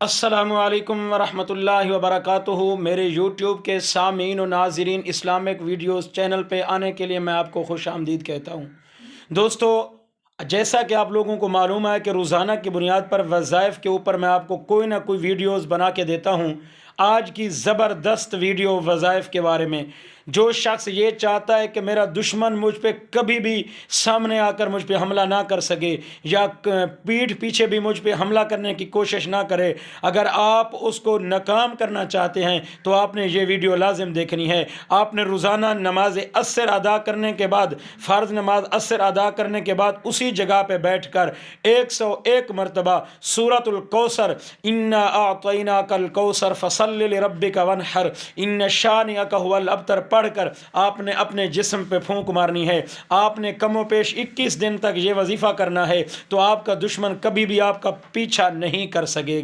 अस्सलामु अलैकुम वरहमतुल्लाहि वबरकातुहू। मेरे यूट्यूब के सामीन और नाज़रीन, इस्लामिक वीडियोस चैनल पे आने के लिए मैं आपको खुश आमदीद कहता हूँ। दोस्तों, जैसा कि आप लोगों को मालूम है कि रोज़ाना की बुनियाद पर वज़ाइफ के ऊपर मैं आपको कोई ना कोई वीडियोस बना के देता हूँ। आज की ज़बरदस्त वीडियो वज़ाइफ के बारे में। जो शख्स ये चाहता है कि मेरा दुश्मन मुझ पे कभी भी सामने आकर मुझ पे हमला ना कर सके या पीठ पीछे भी मुझ पे हमला करने की कोशिश ना करे, अगर आप उसको नाकाम करना चाहते हैं तो आपने ये वीडियो लाजिम देखनी है। आपने रोज़ाना नमाज असर अदा करने के बाद, फ़र्ज़ नमाज असर अदा करने के बाद उसी जगह पे बैठ कर 101 मरतबा सूरतुल कौसर, इन्ना आतैनाकल कौसर फसल्लि लिरब्बिका वन्हर, इन्न शानिअका हुवल अबतर पढ़कर आपने अपने जिस्म पे फूंक मारनी है। आपने कमो पेश 21 दिन तक ये वजीफ़ा करना है, तो आपका दुश्मन कभी भी आपका पीछा नहीं कर सकेगा।